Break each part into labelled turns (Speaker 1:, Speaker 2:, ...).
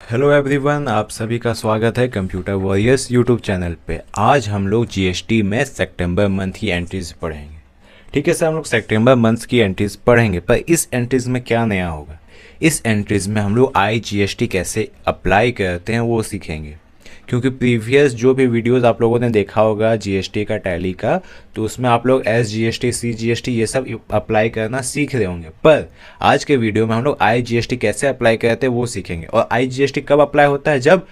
Speaker 1: Hello everyone, आप सभी का स्वागत है कंप्यूटर वॉरियर्स यूट्यूब चैनल पे। आज हम लोग जीएसटी में सितंबर मंथ की एंट्रीज पढ़ेंगे। ठीक है सर, हम लोग सितंबर मंथ की एंट्रीज पढ़ेंगे, पर इस एंट्रीज में क्या नया होगा। इस एंट्रीज में हम लोग IGST कैसे अप्लाई करते हैं वो सीखेंगे। क्योंकि प्रीवियस जो भी वीडियोस आप लोगों ने देखा होगा जीएसटी का, टैली का, तो उसमें आप लोग SGST CGST ये सब अप्लाई करना सीख रहे होंगे। पर आज के वीडियो में हम लोग IGST कैसे अप्लाई करते हैं वो सीखेंगे। और IGST कब अप्लाई होता है? जब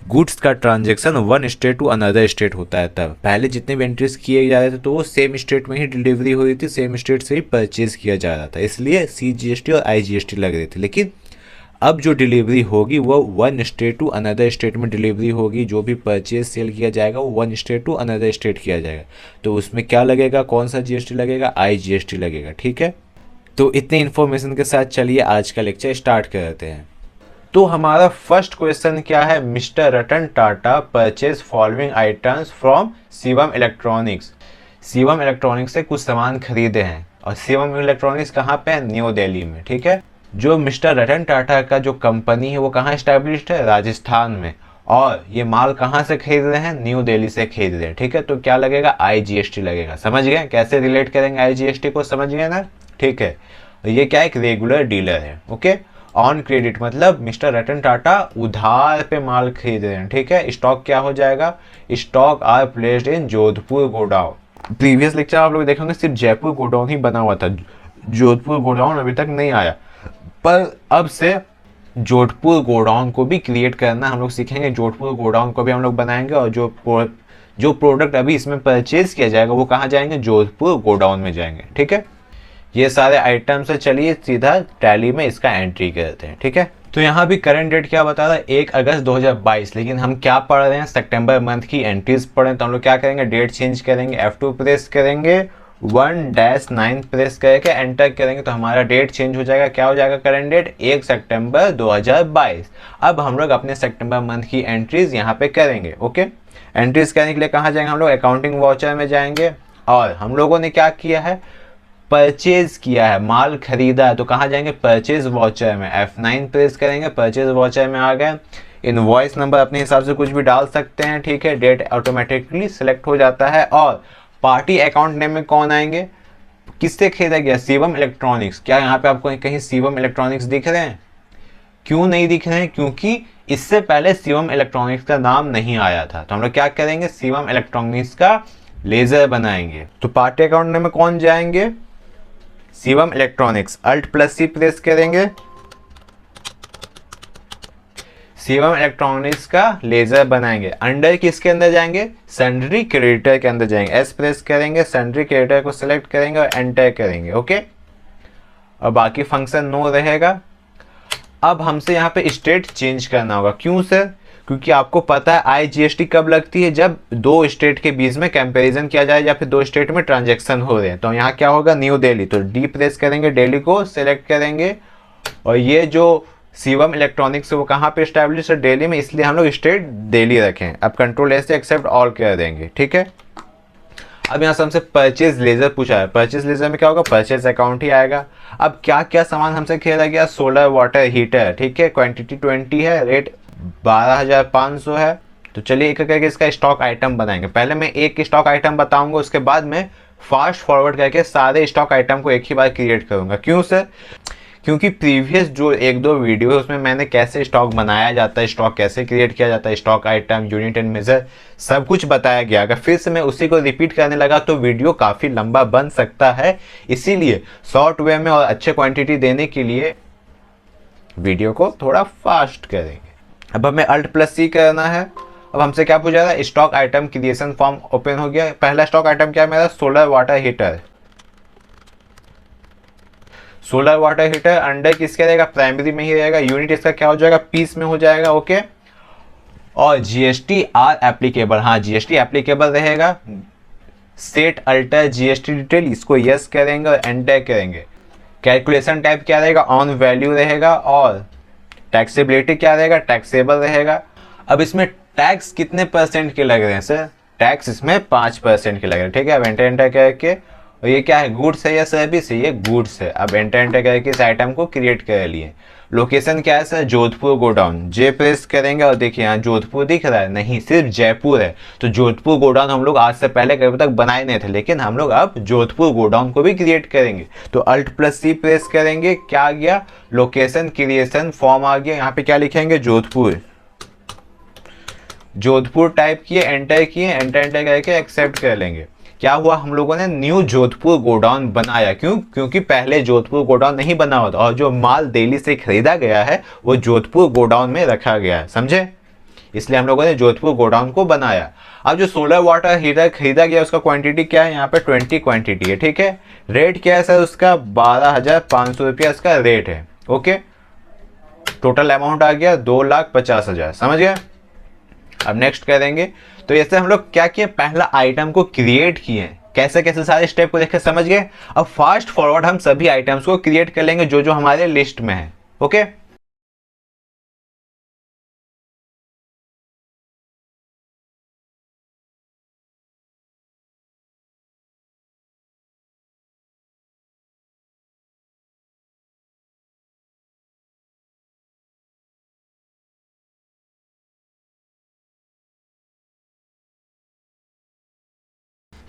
Speaker 1: गुड्स का transaction one state to another state होता है तब। पहले जितने भी एंट्रीज किए जा रहे थे तो वो सेम स्टेट में ही डिलीवरी हो रही थी, सेम स्टेट से ही परचेज किया जा रहा था, इसलिए CGST और IGST लग रही थी। लेकिन अब जो डिलीवरी होगी वो one state to another state में डिलीवरी होगी। जो भी परचेज सेल किया जाएगा वो one state to another state किया जाएगा। तो उसमें क्या लगेगा, कौन सा GST लगेगा? IGST लगेगा। ठीक है, तो इतने इन्फॉर्मेशन के साथ चलिए आज का लेक्चर स्टार्ट करते हैं। तो हमारा फर्स्ट क्वेश्चन क्या है? Mister Ratan Tata purchase following items from Shivam electronics. Shivam electronics से कुछ सामान खरीदे हैं, और शिवम इलेक्ट्रॉनिक्स कहाँ पे है? न्यू दिल्ली में। ठीक है, जो मिस्टर रतन टाटा का जो कंपनी है वो कहाँ एस्टैब्लिश्ड है? राजस्थान में। और ये माल कहाँ से खरीद रहे हैं? न्यू दिल्ली से खरीद रहे हैं। ठीक है, तो क्या लगेगा? IGST लगेगा। समझ गए कैसे रिलेट करेंगे IGST को? समझ गए ना? ठीक है, ये क्या एक रेगुलर डीलर है। ओके, ऑन क्रेडिट मतलब मिस्टर रतन टाटा उधार पे माल खरीद रहे हैं। ठीक है, स्टॉक क्या हो जाएगा? Stock are placed in Jodhpur godown. Previous lecture आप लोग देखेंगे सिर्फ जयपुर गोडाउन ही बना हुआ था, जोधपुर गोडाउन अभी तक नहीं आया। पर अब से जोधपुर गोडाउन को भी क्रिएट करना हम लोग सीखेंगे, जोधपुर गोडाउन को भी हम लोग बनाएंगे। और जो प्रोडक्ट अभी इसमें परचेज किया जाएगा वो कहाँ जाएंगे? जोधपुर गोडाउन में जाएंगे। ठीक है, ये सारे आइटम से चलिए सीधा टैली में इसका एंट्री करते हैं। ठीक है, तो यहाँ भी करंट डेट क्या बता रहा है? 1 अगस्त 2022। लेकिन हम क्या पढ़ रहे हैं? सितंबर मंथ की एंट्रीज पढ़ें, तो हम लोग क्या करेंगे? डेट चेंज करेंगे, F2 प्रेस करेंगे, 1-9 प्रेस करके एंटर करेंगे तो हमारा डेट चेंज हो जाएगा। क्या हो जाएगा करंट डेट? 1 सितंबर 2022। अब हम लोग अपने सितंबर मंथ की एंट्रीज यहाँ पे करेंगे। ओके, एंट्रीज करने के लिए कहाँ जाएंगे? हम लोग अकाउंटिंग वाउचर में जाएंगे। और हम लोगों ने क्या किया है? परचेज किया है, माल खरीदा है, तो कहाँ जाएंगे? परचेज वाउचर में। F9 प्रेस करेंगे, परचेज वाउचर में आ गए। इनवॉइस नंबर अपने हिसाब से कुछ भी डाल सकते हैं। ठीक है, डेट ऑटोमेटिकली सिलेक्ट हो जाता है। और पार्टी अकाउंट नेम में कौन आएंगे? किससे खरीदा गया? शिवम इलेक्ट्रॉनिक्स। क्या यहाँ पे आपको कहीं शिवम इलेक्ट्रॉनिक्स दिख रहे हैं? क्यों नहीं दिख रहे हैं? क्योंकि इससे पहले शिवम इलेक्ट्रॉनिक्स का नाम नहीं आया था। तो हम लोग क्या करेंगे? शिवम इलेक्ट्रॉनिक्स का लेजर बनाएंगे। तो पार्टी अकाउंट नेम में कौन जाएंगे? शिवम इलेक्ट्रॉनिक्स। Alt+C प्रेस करेंगे, शिवम इलेक्ट्रॉनिक्स का लेजर बनाएंगे। अंडर किसके अंदर जाएंगे? सन्ड्री क्रेडिटर के अंदर जाएंगे। S प्रेस करेंगे, सन्ड्री क्रेडिटर को सिलेक्ट करेंगे और एंटर करेंगे। ओके, और बाकी फंक्शन नो रहेगा। अब हमसे यहाँ पे स्टेट चेंज करना होगा। क्यों सर? क्योंकि आपको पता है IGST कब लगती है? जब दो स्टेट के बीच में कंपैरिजन किया जाए या फिर दो स्टेट में ट्रांजैक्शन हो रहे हैं। तो यहाँ क्या होगा? न्यू दिल्ली, तो D प्रेस करेंगे, दिल्ली को सिलेक्ट करेंगे। और ये जो शिवम इलेक्ट्रॉनिक्स है वो कहाँ पे एस्टैब्लिश है? दिल्ली में, इसलिए हम लोग स्टेट दिल्ली रखें। अब Ctrl+S से एक्सेप्ट ऑल कर देंगे। ठीक है, अब यहाँ से हमसे परचेज लेजर पूछा है। परचेज लेजर में क्या होगा? परचेज अकाउंट ही आएगा। अब क्या क्या सामान हमसे खरीदा गया? Solar water heater. ठीक है, क्वांटिटी 20 है, रेट 12,500 है। तो चलिए एक करके इसका स्टॉक आइटम बनाएंगे। पहले मैं एक स्टॉक आइटम बताऊंगा, उसके बाद मैं फास्ट फॉरवर्ड करके सारे स्टॉक आइटम को एक ही बार क्रिएट करूंगा। क्यों सर? क्योंकि प्रीवियस जो 1-2 वीडियो है उसमें मैंने कैसे स्टॉक बनाया जाता है, स्टॉक कैसे क्रिएट किया जाता है, stock item, unit and measure सब कुछ बताया गया। अगर फिर से मैं उसी को रिपीट करने लगा तो वीडियो काफ़ी लंबा बन सकता है। इसीलिए शॉर्ट वे में और अच्छे क्वांटिटी देने के लिए वीडियो को थोड़ा फास्ट करेंगे। अब हमें Alt+C करना है। अब हमसे क्या पूछा था? Stock item creation form open हो गया। पहला स्टॉक आइटम क्या है मेरा? Solar water heater. Solar water heater under किसके रहेगा? प्राइमरी में ही रहेगा। यूनिट इसका क्या हो जाएगा? पीस में हो जाएगा। ओके, और GST आर एप्लीकेबल। हाँ, GST एप्लीकेबल रहेगा। सेट अल्टर GST डिटेल, इसको यस करेंगे और एंटर करेंगे। कैलकुलेशन टाइप क्या रहेगा? ऑन वैल्यू रहेगा। और टैक्सेबिलिटी क्या रहेगा? टैक्सेबल रहेगा। अब इसमें टैक्स कितने % के लग रहे हैं सर? टैक्स इसमें 5% के लग रहे हैं। ठीक है, अब एंटर करके, और ये क्या है? गुड्स है या सर्विस है? ये गुड्स है। अब एंटर करके इस आइटम को क्रिएट कर लिए। लोकेशन क्या है सर, जोधपुर गोडाउन। जे प्रेस करेंगे और देखिए यहाँ जोधपुर दिख रहा है, नहीं सिर्फ जयपुर है। तो जोधपुर गोडाउन हम लोग आज से पहले कभी तक बनाए नहीं थे, लेकिन हम लोग अब जोधपुर गोडाउन को भी क्रिएट करेंगे। तो Alt+C प्रेस करेंगे, क्या आ गया, लोकेशन क्रिएशन फॉर्म आ गया। यहाँ पे क्या लिखेंगे, जोधपुर। जोधपुर टाइप किए, एंटर किए, एंटर करके एक्सेप्ट कर लेंगे। क्या हुआ, हम लोगों ने न्यू जोधपुर गोडाउन बनाया। क्यों, क्योंकि पहले जोधपुर गोडाउन नहीं बना हुआ था और जो माल दिल्ली से खरीदा गया है वो जोधपुर गोडाउन में रखा गया है, समझे, इसलिए हम लोगों ने जोधपुर गोडाउन को बनाया। अब जो सोलर वाटर हीटर खरीदा गया उसका क्वांटिटी क्या है, यहाँ पे 20 क्वांटिटी है, ठीक है। रेट क्या है सर उसका, 12,500 रुपया इसका रेट है, ओके। टोटल अमाउंट आ गया 2,50,000, समझ गए। अब नेक्स्ट करेंगे, तो ऐसे हम लोग क्या किए, पहला आइटम को क्रिएट किए, कैसे कैसे सारे स्टेप को देख के समझ गए। अब फास्ट फॉरवर्ड हम सभी आइटम्स को क्रिएट कर लेंगे जो जो हमारे लिस्ट में है, ओके।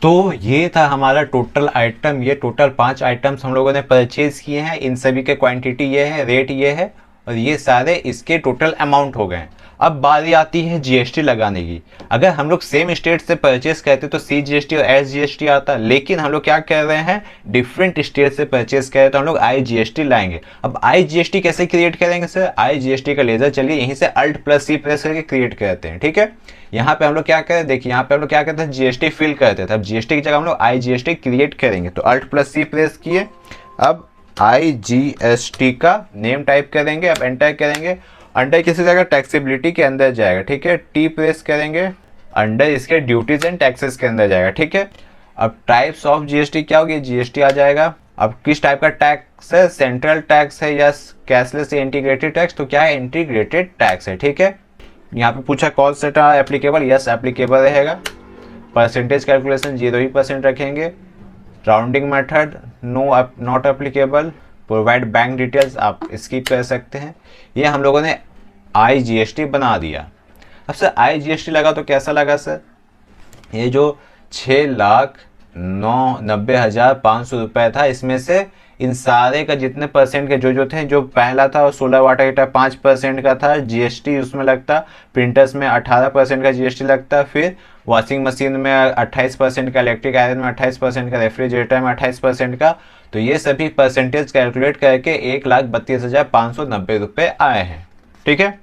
Speaker 1: तो ये था हमारा टोटल आइटम, ये टोटल 5 आइटम्स हम लोगों ने परचेज किए हैं। इन सभी के क्वांटिटी ये है, रेट ये है और ये सारे इसके टोटल अमाउंट हो गए। अब बारी आती है जीएसटी लगाने की। अगर हम लोग सेम स्टेट से परचेस करते तो CGST और SGST आता, लेकिन हम लोग क्या कर रहे हैं, डिफरेंट स्टेट से परचेस कर रहे तो हम लोग IGST लाएंगे। अब IGST कैसे क्रिएट करेंगे सर, IGST का लेजर चलिए यहीं से Alt+C प्रेस करके क्रिएट करते हैं, ठीक है। यहाँ पे हम लोग क्या करें, देखिए यहाँ पे हम लोग क्या करते हैं, GST फिल करते थे। अब GST की जगह हम लोग IGST क्रिएट करेंगे, तो Alt+C प्रेस किए, अब IGST का नेम टाइप करेंगे, अब एंटर करेंगे। अंडर किसी जगह टैक्सेबिलिटी के अंदर जाएगा, ठीक है, T प्रेस करेंगे, अंडर इसके ड्यूटीज एंड टैक्सेस के अंदर जाएगा, ठीक है। अब टाइप्स ऑफ GST क्या होगी, GST आ जाएगा। अब किस टाइप का टैक्स है, सेंट्रल टैक्स है या कैशलेस या इंटीग्रेटेड टैक्स, तो क्या है, इंटीग्रेटेड टैक्स है, ठीक है। यहाँ पे पूछा call set applicable, yes applicable रहेगा। परसेंटेज कैलकुलेशन 0% रखेंगे। Rounding method no not applicable. Provide bank details आप स्किप कर सकते हैं। ये हम लोगों ने IGST बना दिया। अब सर IGST लगा तो कैसा लगा सर, ये जो 6,90,500 रुपये था, इसमें से इन सारे का जितने परसेंट के जो थे, जो पहला था वो सोलर वाटर हीटर 5% का था, GST उसमें लगता, प्रिंटर्स में 18% का GST लगता, फिर वॉशिंग मशीन में 28% का, इलेक्ट्रिक आयरन में 28% का, रेफ्रिजरेटर में 28% का। तो ये सभी परसेंटेज कैलकुलेट करके 1,32,590 रुपये आए हैं, ठीक है,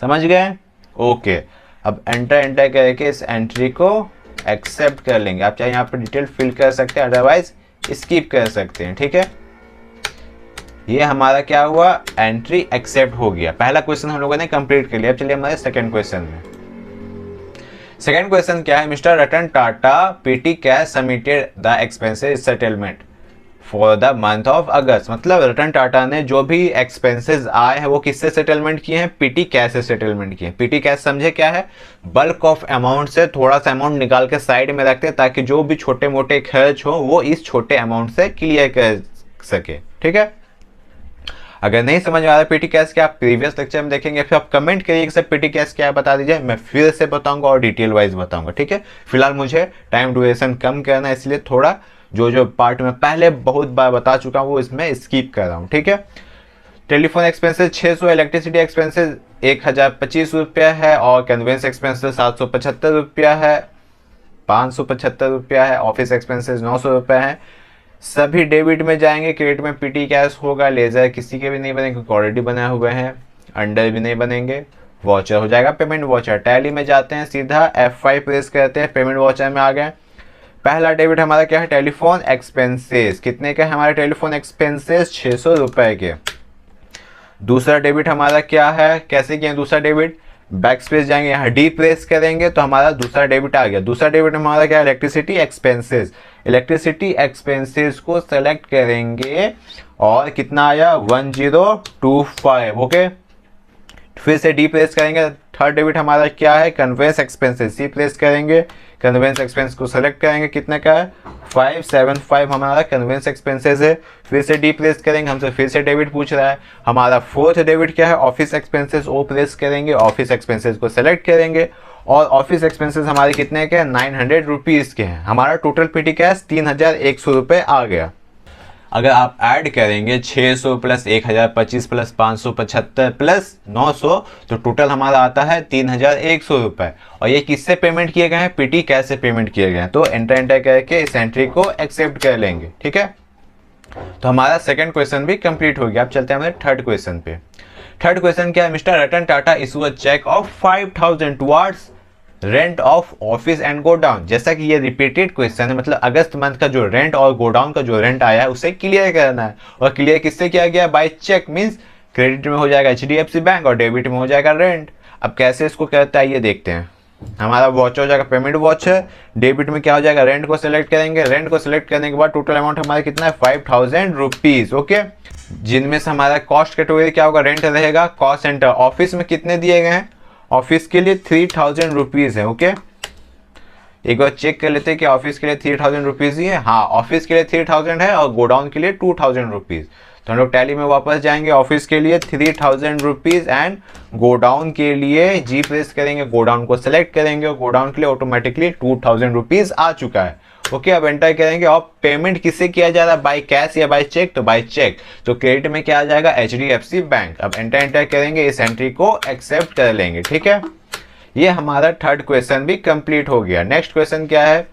Speaker 1: समझ गए, ओके। अब एंटर करके इस एंट्री को एक्सेप्ट कर लेंगे। आप चाहे यहाँ पर डिटेल फिल कर सकते हैं, अदरवाइज स्किप कर सकते हैं, ठीक है। ये हमारा क्या हुआ, एंट्री एक्सेप्ट हो गया। पहला क्वेश्चन हम लोगों ने कंप्लीट कर लिया। अब चलिए हमारे सेकंड क्वेश्चन में। सेकंड क्वेश्चन क्या है, mister Ratan Tata PT cash submitted the expenses settlement for the month of अगस्त। मतलब रतन टाटा ने जो भी एक्सपेंसेस आए हैं वो किससे सेटलमेंट किए हैं, PT कैश से सेटलमेंट किए। PT कैश समझे क्या है, बल्क ऑफ अमाउंट से थोड़ा सा अमाउंट निकाल के साइड में रखते हैं ताकि जो भी छोटे मोटे खर्च हो वो इस छोटे अमाउंट से क्लियर कर सके, ठीक है। अगर नहीं समझ में आ रहा PT कैश क्या, आप प्रीवियस लेक्चर में देखेंगे, फिर आप कमेंट करिए कि सर PT कैश क्या बता दीजिए, मैं फिर से बताऊंगा और डिटेल वाइज बताऊंगा, ठीक है। फिलहाल मुझे टाइम ड्यूरेशन कम करना है, इसलिए थोड़ा जो पार्ट में पहले बहुत बार बता चुका हूँ वो इसमें स्किप कर रहा हूँ, ठीक है। टेलीफोन एक्सपेंसेस 600, इलेक्ट्रिसिटी एक्सपेंसेस 1,025 रुपया है और कन्वेंस एक्सपेंसेस 775 रुपया है, 575 रुपया है, ऑफिस एक्सपेंसेस 900 रुपया है। सभी डेबिट में जाएंगे, क्रेडिट में PT कैश होगा। लेजर किसी के भी नहीं बनेंगे क्योंकि ऑलरेडी बनाए हुए हैं, अंडर भी नहीं बनेंगे। वॉचर हो जाएगा पेमेंट वॉचर। टैली में जाते हैं, सीधा F5 प्रेस करते हैं, पेमेंट वॉचर में आ गए। पहला डेबिट हमारा क्या है, टेलीफोन एक्सपेंसेस। कितने का है हमारे टेलीफोन एक्सपेंसेस, 600 रुपए के। दूसरा डेबिट हमारा क्या है, कैसे किया दूसरा डेबिट, बैक स्पेस जाएंगे, यहाँ D प्रेस करेंगे तो हमारा दूसरा डेबिट आ गया। दूसरा डेबिट हमारा क्या है, इलेक्ट्रिसिटी एक्सपेंसेस। इलेक्ट्रिसिटी एक्सपेंसेस को सेलेक्ट करेंगे और कितना आया, 1025, ओके। फिर से D प्रेस करेंगे, थर्ड डेबिट हमारा क्या है, कन्वेंस एक्सपेंसेस, सी प्लेस करेंगे, कन्वेंस एक्सपेंस को सेलेक्ट करेंगे, कितने का है 575 हमारा कन्वेंस एक्सपेंसेस है। फिर से डी प्लेस करेंगे, हमसे फिर से डेबिट पूछ रहा है। हमारा फोर्थ डेबिट क्या है, ऑफिस एक्सपेंसेस, ओ प्लेस करेंगे, ऑफिस एक्सपेंसेस को सेलेक्ट करेंगे और ऑफिस एक्सपेंसेस हमारे कितने के हैं, 900 रुपीज़ के हैं। हमारा टोटल पेटी कैश 3100 रुपये आ गया। अगर आप ऐड करेंगे 600 प्लस 1000 25 प्लस 575 प्लस 900 तो टोटल हमारा आता है 3100 रुपये। और ये किससे पेमेंट किए गए हैं, पीटी कैश से पेमेंट किए गए हैं। तो एंटर करके इस एंट्री को एक्सेप्ट कर लेंगे। ठीक है, तो हमारा सेकंड क्वेश्चन भी कंप्लीट हो गया। अब चलते हैं हमारे थर्ड क्वेश्चन पे। थर्ड क्वेश्चन क्या है, mister Ratan Tata issue a cheque of 5000 towards rent of office and godown. जैसा कि ये रिपीटेड क्वेश्चन है, मतलब अगस्त मंथ का जो रेंट और गोडाउन का जो रेंट आया है उसे क्लियर करना है। और क्लियर किससे किया गया, बाय चेक, मींस क्रेडिट में हो जाएगा HDFC बैंक और डेबिट में हो जाएगा रेंट। अब कैसे इसको करता है ये देखते हैं। हमारा वॉच हो जाएगा, पेमेंट वॉच है, डेबिट में क्या हो जाएगा, रेंट को सिलेक्ट करेंगे। रेंट को सिलेक्ट करने के बाद टोटल अमाउंट हमारा कितना है 5000 रुपीज। ओके, जिनमें से हमारा कॉस्ट कैटेगरी क्या होगा, रेंट रहेगा। कॉस्ट सेंटर ऑफिस में कितने दिए गए हैं, ऑफिस के लिए 3000 रुपीज़ है। ओके, एक बार चेक कर लेते हैं कि ऑफिस के लिए 3000 रुपीज़ ही है। हाँ, ऑफिस के लिए 3000 है और गोडाउन के लिए 2000 रुपीज़। तो हम लोग टैली में वापस जाएंगे, ऑफिस के लिए 3000 रुपीज़ एंड गोडाउन के लिए जी प्रेस करेंगे, गोडाउन को सिलेक्ट करेंगे और गोडाउन के लिए ऑटोमेटिकली 2000 रुपीज़ आ चुका है। ओके, अब एंटर करेंगे और पेमेंट किससे किया जा रहा है, बाय कैश या बाय चेक, तो बाय चेक। तो क्रेडिट में क्या आ जाएगा, HDFC बैंक। अब एंटर करेंगे, इस एंट्री को एक्सेप्ट कर लेंगे। ठीक है, ये हमारा थर्ड क्वेश्चन भी कंप्लीट हो गया। नेक्स्ट क्वेश्चन क्या है,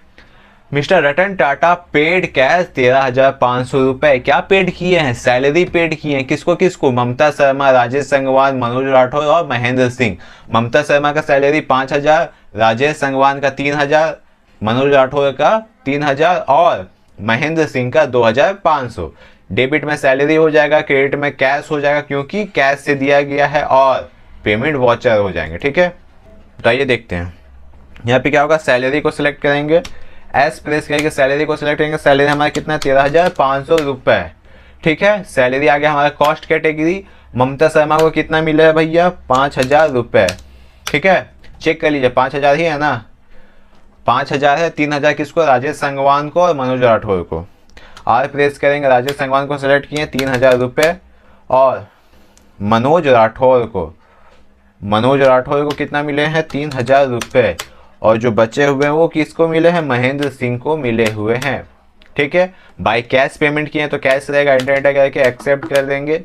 Speaker 1: mister Ratan Tata paid cash 13500 रुपए। क्या पेड किए हैं, सैलरी पेड किए हैं। किसको किसको, ममता शर्मा, राजेश संगवान, मनोज राठौर और महेंद्र सिंह। ममता शर्मा का सैलरी 5000, राजेश संगवान का 3000, मनोज राठौर का 3000 और महेंद्र सिंह का 2500। डेबिट में सैलरी हो जाएगा, क्रेडिट में कैश हो जाएगा क्योंकि कैश से दिया गया है, और पेमेंट वॉचर हो जाएंगे। ठीक है, तो आइए देखते हैं यहाँ पे क्या होगा। सैलरी को सिलेक्ट करेंगे, एस प्रेस करके सैलरी को सिलेक्ट करेंगे। सैलरी हमारा कितना 13500 रुपये। ठीक है, सैलरी आ गया हमारा। कॉस्ट कैटेगरी ममता शर्मा को कितना मिला है भैया, 5000 रुपये। ठीक है, चेक कर लीजिए 5000 ही है ना, 5000 है। 3000 किसको, राजेश संगवान को और मनोज राठौर को। आर प्रेस करेंगे, राजेश संगवान को सिलेक्ट किए 3000 रुपये और मनोज राठौर को कितना मिले हैं 3000 रुपये। और जो बचे हुए हैं वो किसको मिले हैं, महेंद्र सिंह को मिले हुए हैं। ठीक है, बाय कैश पेमेंट किए तो कैश रहेगा, एंटर करके एक्सेप्ट कर देंगे।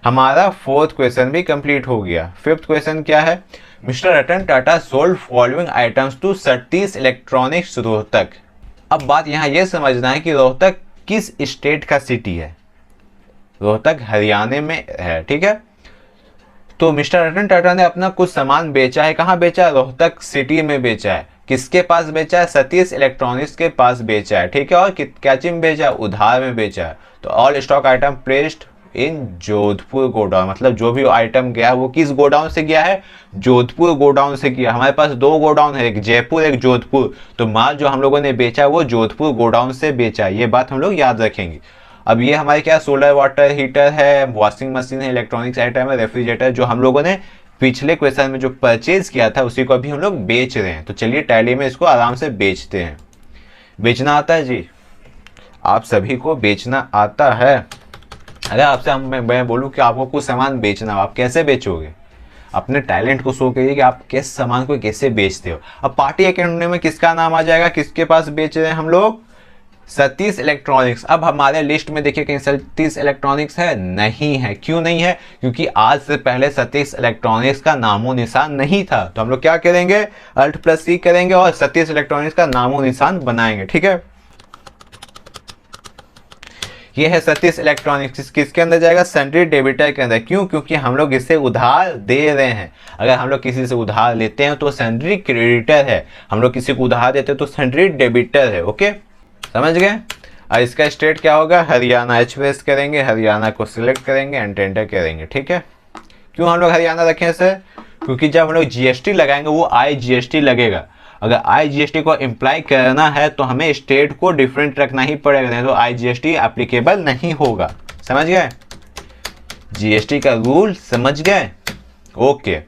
Speaker 1: हमारा फोर्थ क्वेश्चन भी कंप्लीट हो गया। फिफ्थ क्वेश्चन क्या है, mister Ratan Tata sold following items to Satish electronics Rohtak. अब बात यहाँ ये समझना है कि रोहतक किस स्टेट का सिटी है, रोहतक हरियाणा में है। ठीक है, तो मिस्टर रतन टाटा ने अपना कुछ सामान बेचा है, कहाँ बेचा है, रोहतक सिटी में बेचा है। किसके पास बेचा है, सतीश इलेक्ट्रॉनिक्स के पास बेचा है। ठीक है, और क्या चीज में बेचा है, उधार में बेचा है। तो all stock item placed in Jodhpur godown, मतलब जो भी आइटम गया वो किस गोडाउन से गया है, जोधपुर गोडाउन से गया। हमारे पास 2 गोडाउन है, एक जयपुर एक जोधपुर। तो माल जो हम लोगों ने बेचा वो जोधपुर गोडाउन से बेचा, ये बात हम लोग याद रखेंगे। अब ये हमारे क्या सोलर वाटर हीटर है, वॉशिंग मशीन है, इलेक्ट्रॉनिक्स आइटम है, रेफ्रिजरेटर, जो हम लोगों ने पिछले क्वेश्चन में जो परचेज किया था उसी को अभी हम लोग बेच रहे हैं। तो चलिए टैली में इसको आराम से बेचते हैं। बेचना आता है जी, आप सभी को बेचना आता है। अगर आपसे मैं बोलूँ कि आपको कुछ सामान बेचना हो, आप कैसे बेचोगे, अपने टैलेंट को शो करिए कि आप किस सामान को कैसे बेचते हो। अब पार्टी अकाउंट में किसका नाम आ जाएगा, किसके पास बेच रहे हैं हम लोग, सतीश इलेक्ट्रॉनिक्स। अब हमारे लिस्ट में देखिए कहीं सतीश इलेक्ट्रॉनिक्स है, नहीं है। क्यों नहीं है, क्योंकि आज से पहले सतीश इलेक्ट्रॉनिक्स का नामो निशान नहीं था। तो हम लोग क्या करेंगे, Alt+C करेंगे और सतीश इलेक्ट्रॉनिक्स का नामो निशान बनाएंगे। ठीक है, ये है सतीश इलेक्ट्रॉनिक्स, किसके अंदर जाएगा, सन्ड्री डेबिटर के अंदर। क्यों, क्योंकि हम लोग इससे उधार दे रहे हैं। अगर हम लोग किसी से उधार लेते हैं तो सन्ड्री क्रेडिटर है, हम लोग किसी को उधार देते हैं तो सन्ड्री डेबिटर है। ओके, समझ गए। और इसका स्टेट क्या होगा, हरियाणा। एच प्रेस करेंगे, हरियाणा को सिलेक्ट करेंगे, एंटर करेंगे। ठीक है, क्यों हम लोग हरियाणा रखें सर, क्योंकि जब हम लोग GST लगाएंगे वो IGST लगेगा। अगर IGST को इम्प्लाई करना है तो हमें स्टेट को डिफरेंट रखना ही पड़ेगा, नहीं तो IGST एप्लीकेबल नहीं होगा। समझ गए, GST का रूल समझ गए। ओके,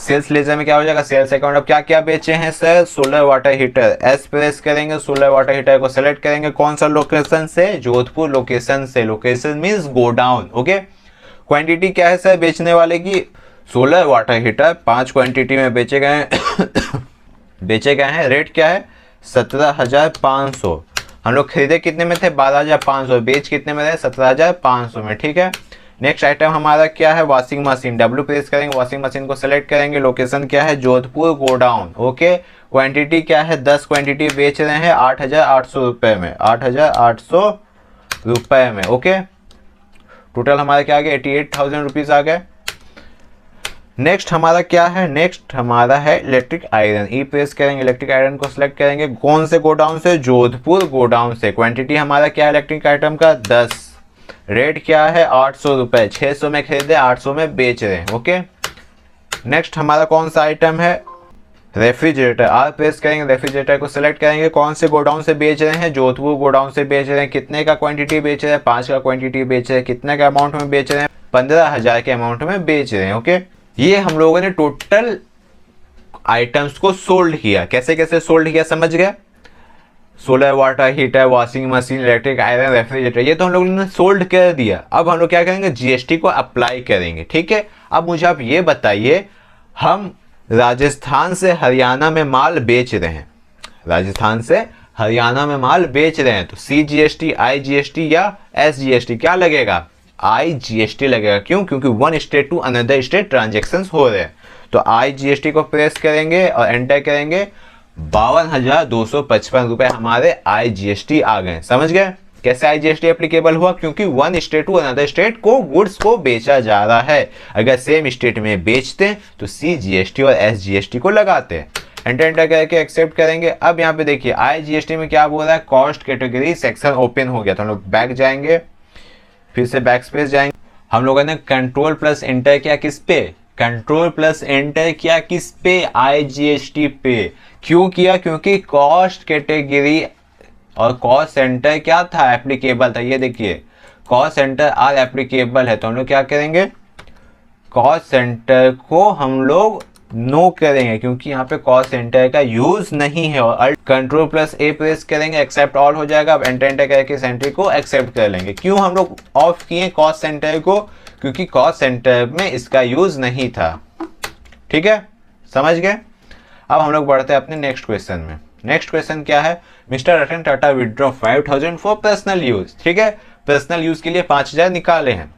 Speaker 1: सेल्स लेजर में क्या हो जाएगा, सेल्स अकाउंट। अब क्या क्या बेचे हैं sir, solar water heater. S press करेंगे, सोलर वाटर हीटर को सेलेक्ट करेंगे, कौन सा लोकेशन से, जोधपुर लोकेशन से। Location means godown, okay. Quantity क्या है सर बेचने वाले की, सोलर वाटर हीटर 5 क्वांटिटी में बेचे गए हैं बेचे गए हैं। रेट क्या है, 17,500। हम लोग खरीदे कितने में थे, 12,500। बेच कितने में थे, 17,500 में, ठीक है। नेक्स्ट आइटम हमारा क्या है, वॉशिंग मशीन। डब्ल्यू प्रेस करेंगे, वॉशिंग मशीन को सेलेक्ट करेंगे, लोकेशन क्या है, जोधपुर गोडाउन, ओके। क्वांटिटी क्या है, 10 क्वांटिटी बेच रहे हैं 8,800 रुपए में, 8,800 रुपए में, ओके। टोटल हमारा क्या आ गया, 88,000 रुपीज आ गए। नेक्स्ट हमारा क्या है, नेक्स्ट हमारा है इलेक्ट्रिक आयरन। ई प्रेस करेंगे, इलेक्ट्रिक आयरन को सिलेक्ट करेंगे, कौन से गोडाउन से, जोधपुर गोडाउन से। क्वांटिटी हमारा क्या है इलेक्ट्रिक आइटम का, 10। रेट क्या है, 800 रुपए। 600 में खरीदे, 800 में बेच रहे हैं, ओके। नेक्स्ट हमारा कौन सा आइटम है, रेफ्रिजरेटर। आर प्रेस करेंगे, रेफ्रिजरेटर को सिलेक्ट करेंगे, कौन से गोडाउन से बेच रहे हैं, जोधपुर गोडाउन से बेच रहे हैं। कितने का क्वांटिटी बेच रहे हैं, 5 का क्वांटिटी बेच रहे हैं। कितने का अमाउंट में बेच रहे हैं, 15,000 के अमाउंट में बेच रहे हैं, ओके। ये हम लोगों ने टोटल आइटम्स को सोल्ड किया। कैसे कैसे सोल्ड किया समझ गए, solar water heater, washing machine, electric iron, refrigerator, ये तो हम लोगों ने सोल्ड कर दिया। अब हम लोग क्या करेंगे, जीएसटी को अप्लाई करेंगे, ठीक है। अब मुझे आप ये बताइए, हम राजस्थान से हरियाणा में माल बेच रहे हैं, राजस्थान से हरियाणा में माल बेच रहे हैं, तो CGST, IGST या SGST क्या लगेगा, IGST लगेगा। क्यों, क्योंकि one state to another state transaction हो रहे हैं। तो IGST को प्रेस करेंगे और एंटर करेंगे, 52,255 रुपए हमारे IGST आ गए। समझ गए कैसे IGST एप्लीकेबल हुआ, क्योंकि one state to another state को गुड्स को बेचा जा रहा है। अगर सेम स्टेट में बेचते तो CGST और SGST को लगाते हैं। एंटर करके एक्सेप्ट करेंगे। अब यहाँ पे देखिए IGST में क्या बोल रहा है, कॉस्ट कैटेगरी सेक्शन ओपन हो गया। तो हम लोग बैक जाएंगे, फिर से बैक स्पेस जाएंगे। हम लोगों ने कंट्रोल प्लस एंटर किया किस पे, कंट्रोल प्लस एंटर किया किस पे, IGST पे। क्यों किया, क्योंकि कॉस्ट कैटेगरी और कॉस्ट सेंटर क्या था, एप्लीकेबल था। ये देखिए कॉस्ट सेंटर आर एप्लीकेबल है, तो हम लोग क्या करेंगे, कॉस्ट सेंटर को हम लोग नो करेंगे, क्योंकि यहाँ पे कॉस्ट सेंटर का यूज नहीं है। और कंट्रोल प्लस ए प्रेस करेंगे, एक्सेप्ट ऑल हो जाएगा। अब एंटर करके सेंटर को एक्सेप्ट कर लेंगे। क्यों हम लोग ऑफ किए कॉस्ट सेंटर को, क्योंकि कॉस्ट सेंटर में इसका यूज नहीं था, ठीक है, समझ गए। अब हम लोग बढ़ते हैं अपने नेक्स्ट क्वेश्चन में। नेक्स्ट क्वेश्चन क्या है, mister Ratan Tata withdraw 5,000 for personal use, ठीक है। पर्सनल यूज के लिए 5,000 निकाले हैं।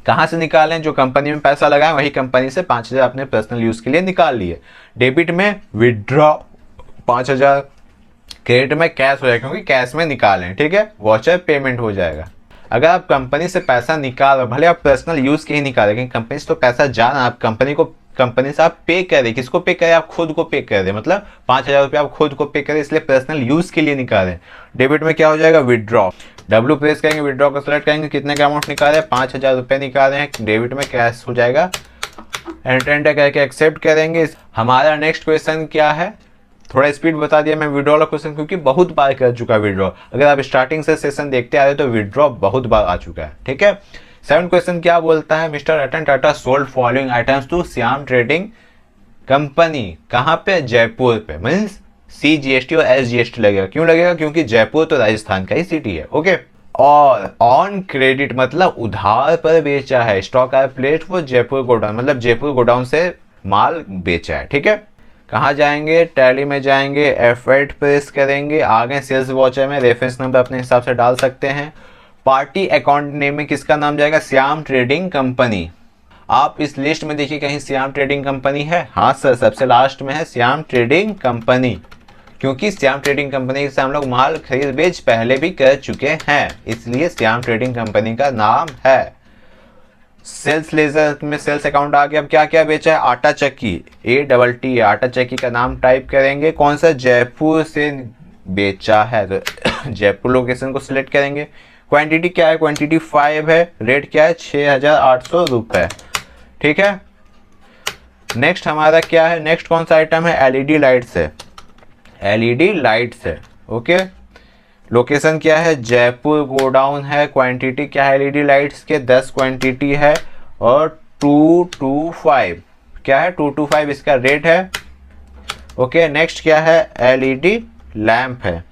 Speaker 1: कहाँ से निकालें, जो कंपनी में पैसा लगाए वही कंपनी से 5,000 अपने पर्सनल यूज के लिए निकाल लिए। डेबिट में विड्रॉ 5,000, क्रेडिट में कैश हो जाएगा, क्योंकि कैश में निकालें, ठीक है, वॉचर पेमेंट हो जाएगा। अगर आप कंपनी से पैसा निकाल रहे, भले आप पर्सनल यूज के ही निकालें, लेकिन कंपनी से तो पैसा जाना, आप कंपनी से आप पे करें, किसको पे करें, आप खुद को पे करें, मतलब 5,000 रुपये आप खुद को पे करें, इसलिए पर्सनल यूज के लिए निकालें। डेबिट में क्या हो जाएगा, विड्रॉ। डब्ल्यू प्रेस करेंगे, विड्रॉ को सेलेक्ट करेंगे, कितने का अमाउंट निकाले, 5,000 रुपये निकाले हैं। डेबिट में कैश हो जाएगा, एंटर करके एक्सेप्ट करेंगे। हमारा नेक्स्ट क्वेश्चन क्या है, थोड़ा स्पीड बता दिया मैं विड्रॉ वाला क्वेश्चन, क्योंकि बहुत बार कर चुका विड्रॉ। अगर आप स्टार्टिंग से सेशन देखते आ रहे तो विड्रॉ बहुत बार आ चुका है, ठीक है। 7 क्वेश्चन क्या बोलता है, mister Ratan Tata sold following items to Shyam trading company, कहाँ पे, जयपुर पे। मीन्स CGST और SGST लगेगा। क्यों लगेगा, क्योंकि जयपुर तो राजस्थान का ही सिटी है, ओके। और ऑन क्रेडिट मतलब उधार पर बेचा है। Stock are placed for Jaipur godown, मतलब जयपुर गोडाउन से माल बेचा है, ठीक है। कहाँ जाएंगे, टैली में जाएंगे, F8 प्रेस करेंगे, आगे सेल्स वॉचर में रेफरेंस नंबर अपने हिसाब से डाल सकते हैं। पार्टी अकाउंट नेम में किसका नाम जाएगा, श्याम ट्रेडिंग कंपनी। आप इस लिस्ट में देखिए कहीं श्याम ट्रेडिंग कंपनी है, हाँ सर, सबसे लास्ट में है श्याम ट्रेडिंग कंपनी, क्योंकि श्याम ट्रेडिंग कंपनी से हम लोग माल खरीद बेच पहले भी कर चुके हैं, इसलिए श्याम ट्रेडिंग कंपनी का नाम है। सेल्स लेजर में सेल्स अकाउंट आ गया। अब क्या क्या बेचा है, आटा चक्की, ATT, आटा चक्की का नाम टाइप करेंगे, कौन सा, जयपुर से बेचा है, तो जयपुर लोकेशन को सिलेक्ट करेंगे। क्वांटिटी क्या है, क्वांटिटी 5 है। रेट क्या है, 6,800 रुपए, ठीक है। नेक्स्ट हमारा क्या है, नेक्स्ट कौन सा आइटम है, LED लाइट्स है, LED लाइट्स है, ओके। लोकेशन क्या है, जयपुर गोडाउन है। क्वांटिटी क्या है LED लाइट्स के, 10 क्वांटिटी है और 225, क्या है 225 इसका रेट है। ओके, नेक्स्ट क्या है एलईडी लैंप है।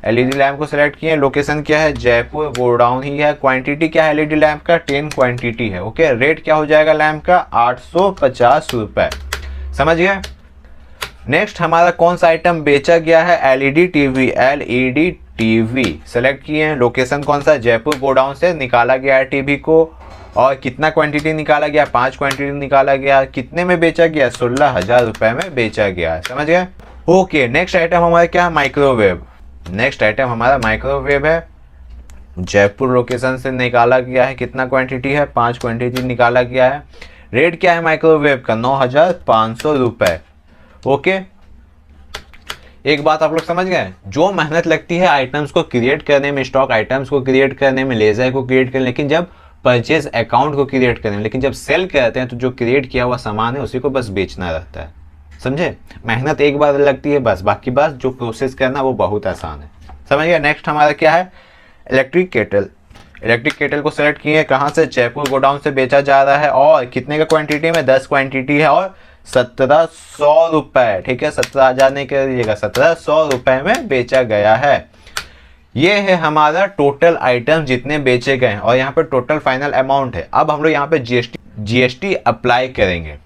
Speaker 1: एलईडी लैंप को सिलेक्ट किए, लोकेशन क्या है जयपुर, गोडाउन ही है। क्वांटिटी क्या है एलईडी लैंप का 10 क्वांटिटी है। ओके, रेट क्या हो जाएगा लैंप का 850 रुपए। समझ गए। नेक्स्ट हमारा कौन सा आइटम बेचा गया है LED TV. LED TV select किए हैं, लोकेशन कौन सा जयपुर, गोडाउन से निकाला गया है टीवी को। और कितना क्वांटिटी निकाला गया 5 क्वांटिटी निकाला गया। कितने में बेचा गया 16,000 रुपए में बेचा गया है। समझ गए। ओके, नेक्स्ट आइटम हमारा क्या है माइक्रोवेव। नेक्स्ट आइटम हमारा माइक्रोवेव है, जयपुर लोकेशन से निकाला गया है। कितना क्वांटिटी है 5 क्वांटिटी निकाला गया है। रेट क्या है माइक्रोवेव का 9,500 रुपए। ओके, एक बात आप लोग समझ गए, जो मेहनत लगती है आइटम्स को क्रिएट करने में, स्टॉक आइटम्स को क्रिएट करने में, लेजर को क्रिएट करने, लेकिन जब परचेज अकाउंट को क्रिएट करने में, लेकिन जब सेल करते हैं तो जो क्रिएट किया हुआ सामान है उसी को बस बेचना रहता है। समझे, मेहनत एक बार लगती है बस, बाकी बात जो प्रोसेस करना वो बहुत आसान है। समझ गया। नेक्स्ट हमारा क्या है इलेक्ट्रिक केटल। इलेक्ट्रिक केटल को सेलेक्ट किए, कहाँ से जयपुर गोडाउन से बेचा जा रहा है और कितने का क्वांटिटी में 10 क्वांटिटी है और 1700 रुपए। ठीक है, 17,000 नहीं कर दीजिएगा, 1700 रुपए में बेचा गया है। ये है हमारा टोटल आइटम जितने बेचे गए हैं और यहाँ पे टोटल फाइनल अमाउंट है। अब हम लोग यहाँ पे जीएसटी अप्लाई करेंगे।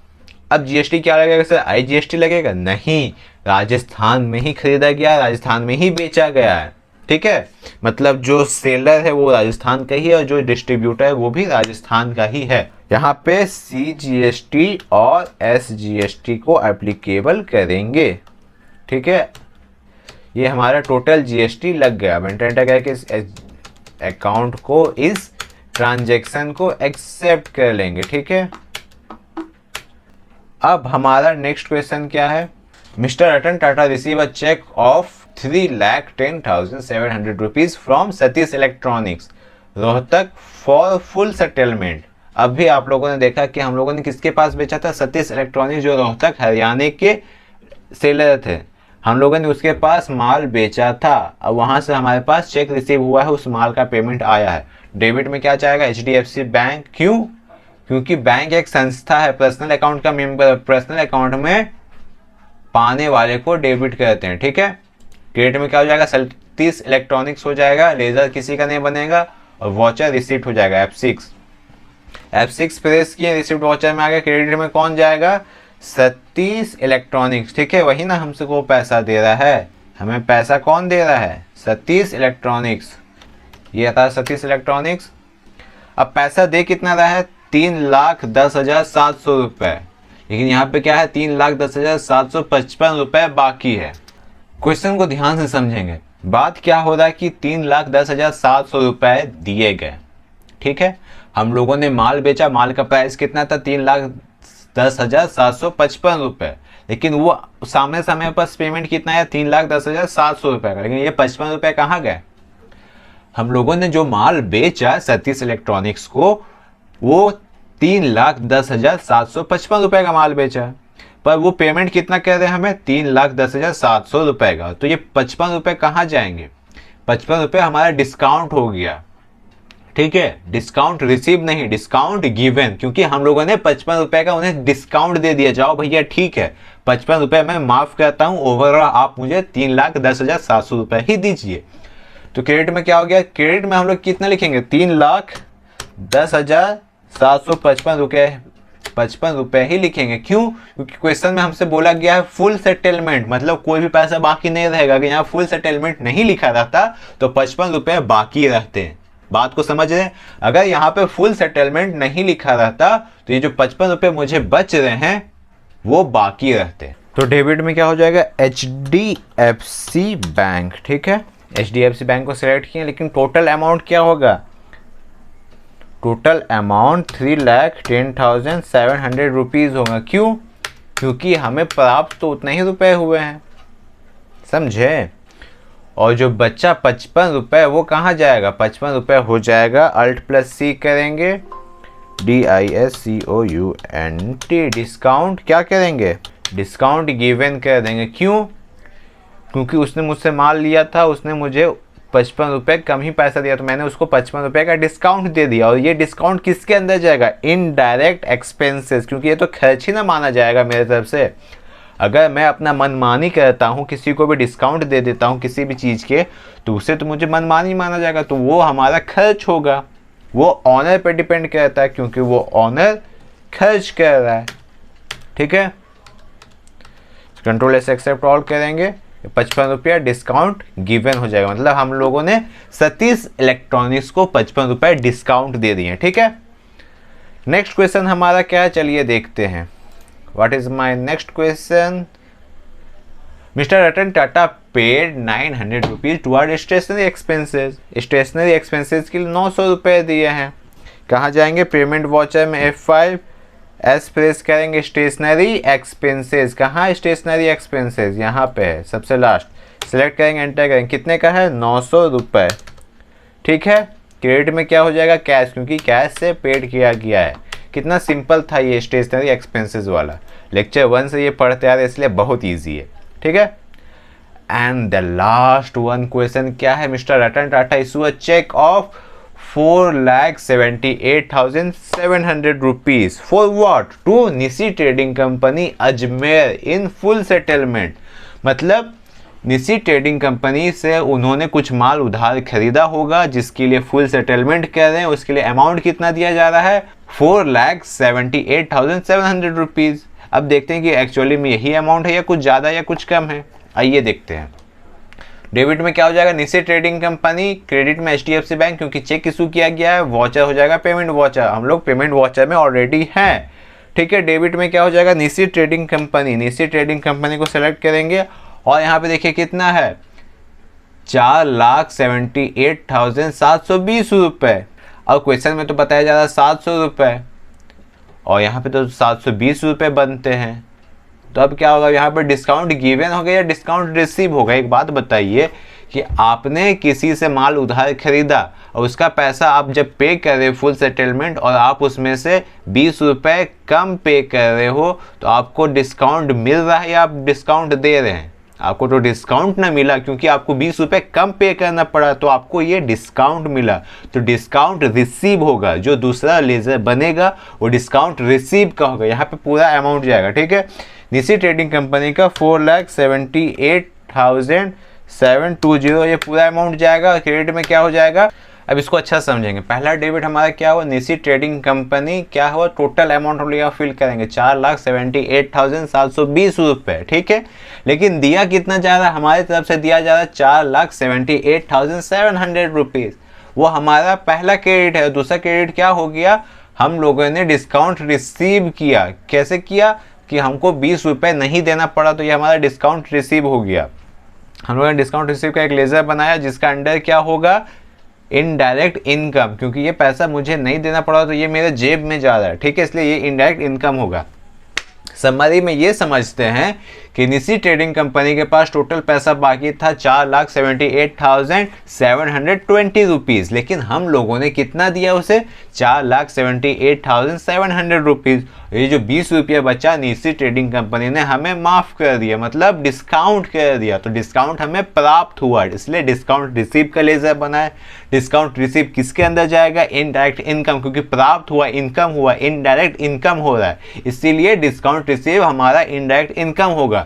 Speaker 1: अब जीएसटी क्या लगेगा सर, आईजीएसटी लगेगा? नहीं, राजस्थान में ही खरीदा गया, राजस्थान में ही बेचा गया है। ठीक है, मतलब जो सेलर है वो राजस्थान का ही है और जो डिस्ट्रीब्यूटर है वो भी राजस्थान का ही है। यहाँ पे सीजीएसटी और एसजीएसटी को एप्लीकेबल करेंगे। ठीक है, ये हमारा टोटल जीएसटी लग गया। अब एंटर करके इस अकाउंट को, इस ट्रांजैक्शन को एक्सेप्ट कर लेंगे। ठीक है, अब हमारा नेक्स्ट क्वेश्चन क्या है, mister Ratan Tata receive a cheque of 3,10,700 rupees from Satish electronics Rohtak for full settlement. अभी आप लोगों ने देखा कि हम लोगों ने किसके पास बेचा था, सतीश इलेक्ट्रॉनिक्स, जो रोहतक हरियाणा के सेलर थे। हम लोगों ने उसके पास माल बेचा था। अब वहां से हमारे पास चेक रिसीव हुआ है, उस माल का पेमेंट आया है। डेबिट में क्या जाएगा एचडीएफसी बैंक। क्यों? क्योंकि बैंक एक संस्था है, पर्सनल अकाउंट का मेंबर, पर्सनल अकाउंट में पाने वाले को डेबिट करते हैं। ठीक है, क्रेडिट में क्या हो जाएगा सतीश इलेक्ट्रॉनिक्स हो जाएगा, लेजर किसी का नहीं बनेगा और वॉचर रिसिप्ट हो जाएगा F6 प्रेस किए, रिसिप्ट वॉचर में आ गया। क्रेडिट में कौन जाएगा सतीश इलेक्ट्रॉनिक्स। ठीक है, वही ना हमसे को पैसा दे रहा है, हमें पैसा कौन दे रहा है सतीश इलेक्ट्रॉनिक्स। ये आता है सतीश इलेक्ट्रॉनिक्स। अब पैसा दे कितना रहा है 3,10,700 रुपए, लेकिन यहाँ पे क्या है 3,10,755 रुपए बाकी है। क्वेश्चन को ध्यान से समझेंगे, बात क्या हो रहा है कि 3,10,700 रुपए दिए गए। ठीक है, हम लोगों ने माल बेचा, माल का प्राइस कितना था 3,10,755 रुपए, लेकिन वो सामने समय पर पेमेंट कितना है 3,10,700 रुपए का, लेकिन ये 55 रुपए कहाँ गए। हम लोगों ने जो माल बेचा सतीश इलेक्ट्रॉनिक्स को वो 3,10,755 रुपए का माल बेचा, पर वो पेमेंट कितना कह रहे हैं हमें 3,10,700 रुपए का। तो ये 55 रुपए कहाँ जाएंगे, 55 रुपए हमारा डिस्काउंट हो गया। ठीक है, डिस्काउंट रिसीव नहीं, डिस्काउंट गिवन, क्योंकि हम लोगों ने 55 रुपए का उन्हें डिस्काउंट दे दिया। जाओ भैया ठीक है 55 रुपए मैं माफ करता हूं, ओवरऑल आप मुझे 3,10,700 रुपए ही दीजिए। तो क्रेडिट में क्या हो गया, क्रेडिट में हम लोग कितना लिखेंगे 3,10,755 रुपए ही लिखेंगे। क्यों? क्योंकि क्वेश्चन में हमसे बोला गया है फुल सेटलमेंट, मतलब कोई भी पैसा बाकी नहीं रहेगा। अगर यहाँ फुल सेटलमेंट नहीं लिखा रहता तो 55 रुपए बाकी रहते हैं। बात को समझ रहे हैं, अगर यहाँ पे फुल सेटलमेंट नहीं लिखा रहता तो ये जो 55 रुपए मुझे बच रहे हैं वो बाकी रहते। तो डेबिट में क्या हो जाएगा एचडीएफसी बैंक। ठीक है, एचडीएफसी बैंक को सिलेक्ट किया, लेकिन टोटल अमाउंट क्या होगा, टोटल अमाउंट 3,10,700 रुपीज होगा। क्यों? क्योंकि हमें प्राप्त तो उतने ही रुपए हुए हैं। समझे, और जो बच्चा 55 रुपए वो कहाँ जाएगा, 55 रुपए हो जाएगा Alt+C करेंगे DISCOUNT, डिस्काउंट क्या करेंगे, डिस्काउंट गिवन कर देंगे। क्यों? क्योंकि उसने मुझसे माल लिया था, उसने मुझे ₹55 कम ही पैसा दिया, तो मैंने उसको ₹55 का डिस्काउंट दे दिया। और ये डिस्काउंट किसके अंदर जाएगा? इनडायरेक्ट एक्सपेंसेस, क्योंकि ये तो खर्च ही ना माना जाएगा मेरे तरफ से। अगर मैं अपना मनमानी करता हूँ, किसी को भी डिस्काउंट दे देता हूँ किसी भी चीज़ के, तो उसे तो मुझे मनमानी माना जाएगा, तो वो हमारा खर्च होगा। वो ऑनर पे डिपेंड करता है, क्योंकि वो ऑनर खर्च कर रहा है। ठीक है, कंट्रोल एस एक्सेप्ट ऑल करेंगे, ₹55 डिस्काउंट गिवन हो जाएगा। मतलब हम लोगों ने सतीश इलेक्ट्रॉनिक्स को ₹55 डिस्काउंट दे दिए। ठीक है, नेक्स्ट क्वेश्चन हमारा क्या है, चलिए देखते हैं। What is my next question? Mister Ratan Tata paid ₹900 toward stationery expenses. Stationery expenses के लिए ₹900 दिए हैं। कहाँ जाएंगे? पेमेंट वाउचर में F5 एस प्रेस करेंगे, स्टेशनरी एक्सपेंसेस। कहाँ स्टेशनरी एक्सपेंसेस? यहाँ पे है, सबसे लास्ट। सिलेक्ट करेंगे, एंटर करेंगे, कितने का है? ₹900। ठीक है, क्रेडिट में क्या हो जाएगा? कैश, क्योंकि कैश से पेड किया गया है। कितना सिंपल था ये स्टेशनरी एक्सपेंसेस वाला। लेक्चर 1 से ये पढ़ते आ रहे, इसलिए बहुत ईजी है। ठीक है, and the last one question क्या है? Mister Ratan Tata issue a cheque of ₹4,78,700 for what? To Nishi trading company Ajmer in full settlement. मतलब निशी ट्रेडिंग कंपनी से उन्होंने कुछ माल उधार खरीदा होगा, जिसके लिए फुल सेटलमेंट कर रहे हैं। उसके लिए अमाउंट कितना दिया जा रहा है? ₹4,78,700। अब देखते हैं कि एक्चुअली में यही अमाउंट है या कुछ ज़्यादा या कुछ कम है। आइए देखते हैं। डेबिट में क्या हो जाएगा? Nishi trading company. क्रेडिट में HDFC बैंक, क्योंकि चेक इशू किया गया है। वॉचर हो जाएगा पेमेंट वॉचर, हम लोग पेमेंट वॉचर में ऑलरेडी हैं। ठीक है, डेबिट में क्या हो जाएगा? Nishi trading company. Nishi trading company को सेलेक्ट करेंगे और यहाँ पे देखिए कितना है? ₹4,78,720। और क्वेश्चन में तो बताया जा रहा है ₹700, और यहाँ पे तो ₹720 बनते हैं। तो अब क्या होगा? यहाँ पर डिस्काउंट गिवन होगा या डिस्काउंट रिसीव होगा? एक बात बताइए कि आपने किसी से माल उधार खरीदा और उसका पैसा आप जब पे कर रहे हो फुल सेटलमेंट, और आप उसमें से ₹20 कम पे कर रहे हो, तो आपको डिस्काउंट मिल रहा है या आप डिस्काउंट दे रहे हैं? आपको तो डिस्काउंट ना मिला, क्योंकि आपको ₹20 कम पे करना पड़ा, तो आपको ये डिस्काउंट मिला। तो डिस्काउंट रिसीव होगा, जो दूसरा लेजर बनेगा वो डिस्काउंट रिसीव का होगा। यहाँ पे पूरा अमाउंट जाएगा। ठीक है, निशी ट्रेडिंग कंपनी का 4,78,720 ये पूरा अमाउंट जाएगा। क्रेडिट में क्या हो जाएगा? अब इसको अच्छा समझेंगे। पहला डेबिट हमारा क्या हुआ? निशी ट्रेडिंग कंपनी क्या हुआ? टोटल अमाउंट हम लोग फिल करेंगे, ₹4,78,720। ठीक है, लेकिन दिया कितना जा रहा है? हमारी तरफ से दिया जा रहा है ₹4,78,700। वो हमारा पहला क्रेडिट है। दूसरा क्रेडिट क्या हो गया? हम लोगों ने डिस्काउंट रिसीव किया। कैसे किया? कि हमको ₹20 नहीं देना पड़ा, तो ये हमारा डिस्काउंट रिसीव हो गया। हम लोगों ने डिस्काउंट रिसीव का एक लेजर बनाया, जिसका अंडर क्या होगा? इनडायरेक्ट इनकम, क्योंकि ये पैसा मुझे नहीं देना पड़ा, तो ये मेरे जेब में जा रहा है। ठीक है, इसलिए ये इनडायरेक्ट इनकम होगा। समरी में ये समझते हैं कि निशी ट्रेडिंग कंपनी के पास टोटल पैसा बाकी था ₹4,78,720, लेकिन हम लोगों ने कितना दिया उसे? ₹4,78,700। ये जो ₹20 बचा, निशी ट्रेडिंग कंपनी ने हमें माफ कर दिया, मतलब डिस्काउंट कर दिया। तो डिस्काउंट हमें प्राप्त हुआ, इसलिए डिस्काउंट रिसीव का लेजर बना है। डिस्काउंट रिसीव किसके अंदर जाएगा? इनडायरेक्ट इनकम, क्योंकि प्राप्त हुआ, इनकम हुआ, इनडायरेक्ट इनकम हो रहा है, इसीलिए डिस्काउंट रिसीव हमारा इनडायरेक्ट इनकम होगा।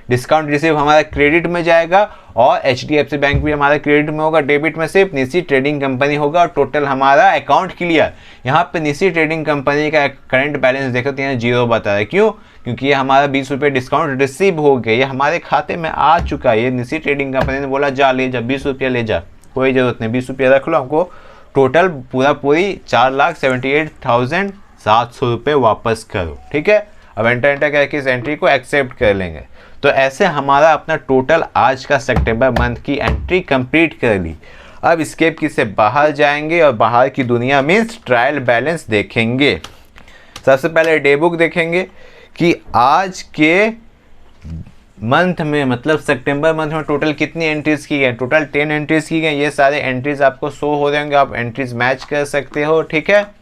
Speaker 1: डिस्काउंट रिसीव हमारा क्रेडिट में जाएगा, और HDFC बैंक भी हमारा क्रेडिट में होगा। डेबिट में सिर्फ निशी ट्रेडिंग कंपनी होगा, और टोटल हमारा अकाउंट क्लियर। यहाँ पे निशी ट्रेडिंग कंपनी का करंट बैलेंस देखो तो यहाँ 0 बता है। क्यों? क्योंकि ये हमारा ₹20 डिस्काउंट रिसीव हो गया, ये हमारे खाते में आ चुका है। ये निशी ट्रेडिंग कंपनी ने बोला जा ले जा, ₹20 ले जा, कोई ज़रूरत नहीं, ₹20 रख लो, हमको टोटल पूरी ₹4,78,700 वापस करो। ठीक है, अब एंटर करके इस एंट्री को एक्सेप्ट कर लेंगे। तो ऐसे हमारा अपना टोटल आज का सितंबर मंथ की एंट्री कंप्लीट कर ली। अब स्केप की से बाहर जाएंगे और बाहर की दुनिया मीन्स ट्रायल बैलेंस देखेंगे। सबसे पहले डे बुक देखेंगे कि आज के मंथ में, मतलब सितंबर मंथ में टोटल कितनी एंट्रीज की गई। टोटल 10 एंट्रीज की गई। ये सारे एंट्रीज आपको शो हो रहे होंगे, आप एंट्रीज मैच कर सकते हो। ठीक है,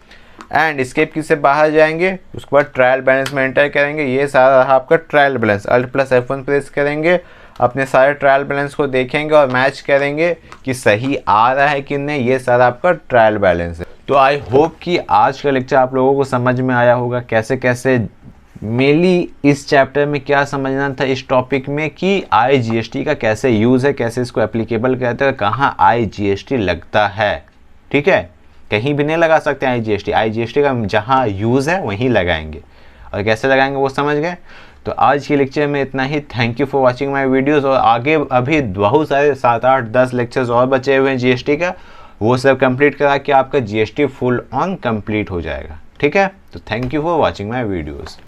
Speaker 1: एंड स्केप की से बाहर जाएंगे, उसके बाद ट्रायल बैलेंस में एंटर करेंगे। ये सारा रहा आपका ट्रायल बैलेंस। Alt+F1 प्रेस करेंगे, अपने सारे ट्रायल बैलेंस को देखेंगे और मैच करेंगे कि सही आ रहा है कि नहीं। ये सारा आपका ट्रायल बैलेंस है। तो आई होप कि आज का लेक्चर आप लोगों को समझ में आया होगा, कैसे कैसे मेनली इस चैप्टर में क्या समझना था इस टॉपिक में कि IGST का कैसे यूज़ है, कैसे इसको एप्लीकेबल करते हैं, कहाँ IGST लगता है। ठीक है, कहीं भी नहीं लगा सकते IGST का जहाँ यूज़ है वहीं लगाएंगे, और कैसे लगाएंगे वो समझ गए। तो आज के लेक्चर में इतना ही। Thank you for watching my videos. और आगे अभी बहुत सारे 7, 8, 10 लेक्चर्स और बचे हुए हैं GST का, वो सब कंप्लीट करा के आपका GST फुल ऑन कंप्लीट हो जाएगा। ठीक है, तो thank you for watching my videos.